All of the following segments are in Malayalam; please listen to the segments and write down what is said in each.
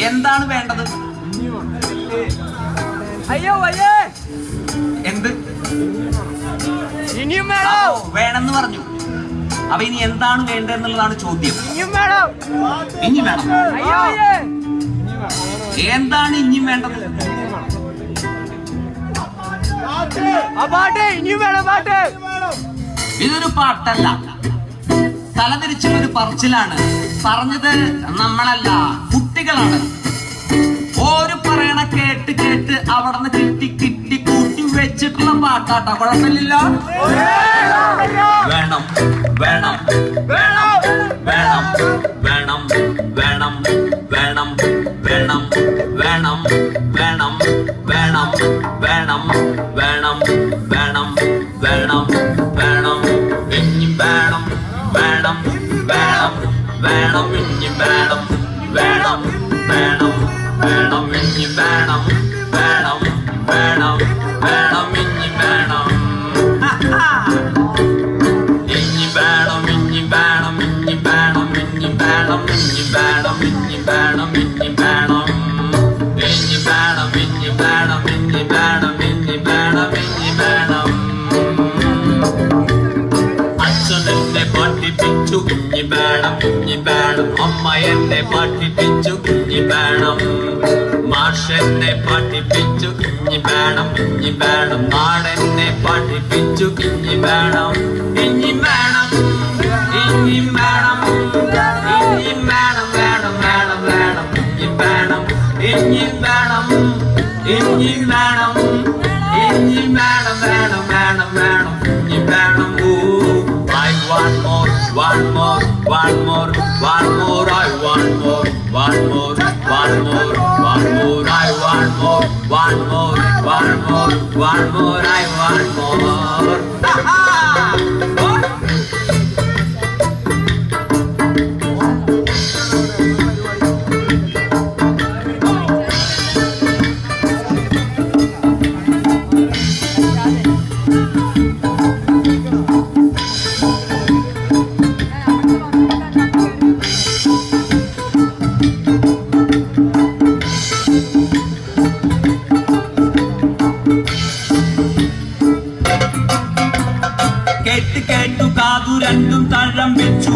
എന്താണ് വേണ്ടത്? അയ്യോ വയ്യേ. എന്ത് ഇനിയും വേണം? വേണമെന്ന് പറഞ്ഞു. അപ്പൊ ഇനി എന്താണ് വേണ്ടതെന്നുള്ളതാണ് ചോദ്യം. ഇനിയും വേണം. ഇനി വേണം. അയ്യോ വയ്യേ. എന്താണ് ഇനിയും വേണ്ടത്? ആ പാട്ട് ഇനിയും വേണം. പാട്ട് ഇതൊരു പാട്ടല്ല, തലതിരിച്ചുള്ളൊരു പറച്ചിലാണ്. പറഞ്ഞത് നമ്മളല്ല, കുട്ടികളാണ്. ഓര് പറയണ കേട്ട് കേട്ട് അവിടുന്ന് കിട്ടി കിട്ടി കൂട്ടി വെച്ചിട്ടുള്ള പാട്ടാട്ടാ. കുഴപ്പമില്ലല്ലോ. വേണം വേണം വേണം വേണം വേണം വേണം വേണം വേണം വേണം വേണം വേണം വേണം വേണം വേണം വേണം വേണം ഇനി വേണം വേണം വേണം വേണം ഇനി വേണം വേണം വേണം വേണം ഇനി വേണം വേണം വേണം വേണം ഇനി വേണം ഇനി വേണം ഇനി വേണം ഇനി വേണം ഇനി വേണം ഇനി വേണം ഇനി വേണം ഇനി വേണം ഇനി വേണം ഇനി വേണം ഇനി വേണം ഇനി വേണം ഇനി വേണം. അച്ഛൻ എന്നെ പഠിപ്പിച്ചു കുഞ്ഞി വേണം കുഞ്ഞി വേണം. അമ്മ എന്നെ പഠിപ്പിച്ചു കുഞ്ഞി വേണം. മാഷെന്നെ പഠിപ്പിച്ചു കുഞ്ഞി വേണം കുഞ്ഞി വേണം. നാടെന്നെ പഠിപ്പിച്ചു കുഞ്ഞി വേണം. ഇനി വേണം ഇനി വേണം ഇനി വേണം വേണം വേണം വേണം ഇനി വേണം ഇനി വേണം ഇനി വേണം ഇനി വേണം വേണം വേണം വേണം ഇനി വേണം. I want more, one more, one more, one more. I want more, one more, one more, one more. I want more, one more, one more, one more. I want more. കേട്ട് കേട്ടു കാതു രണ്ടും തഴം വെച്ചു.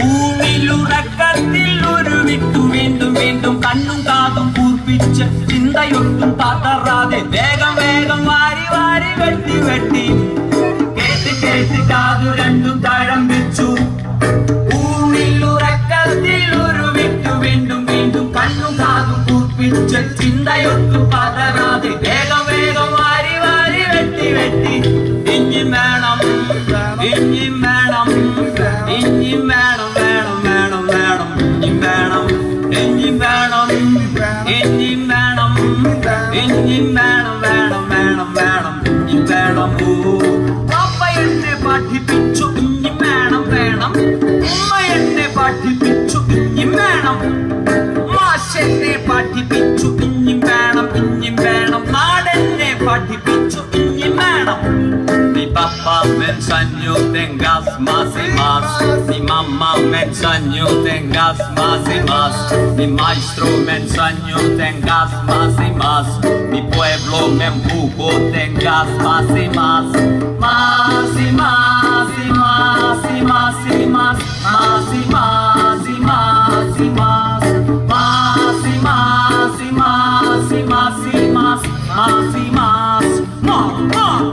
ഊണിലുറക്കത്തിൽ ഒരു വിട്ടു വീണ്ടും വീണ്ടും കണ്ണും കാതും കൂർപ്പിച്ച് ചിന്തയൊട്ടും പതറാതെ വേഗം വേഗം വാരി വാരി വെട്ടി വെട്ടി. കേട്ട് കേട്ട് കാതു രണ്ടും തഴം വെച്ചു. ഊണിലുറക്കത്തിൽ ഒരു വിട്ടു വീണ്ടും വീണ്ടും കണ്ണും കാതും കൂർപ്പിച്ച് ചിന്തയൊട്ടും പതറാതെ വേഗം വേഗം വാരി വാരി വെട്ടി വെട്ടി. ഇനി വേണം ഇനി വേണം ഇനി വേണം വേണം വേണം വേണം ഇനി വേണം ഇനി വേണം ഇനി വേണം ഇനി വേണം വേണം വേണം വേണം ഇനി വേണം. അപ്പ എന്നെ പഠിപ്പിച്ചു ഇനി വേണം വേണം. ഉമ്മ എന്നെ പഠിപ്പിച്ചു ഇനി വേണം. മാഷെന്നെ പഠിപ്പിച്ചു ഇനി വേണം ഇനി വേണം. നാടെന്നെ പഠിപ്പിച്ചു ഇനി വേണം. Mi papá me enseñó tengas más y más. Mi mamá me enseñó tengas más y más. Mi maestro me enseñó tengas más y más. Mi pueblo me empujó tengas más y más. Más y más y más y más y más. Más y más y más y más. Más y más y más y más y más. Más y más. Más.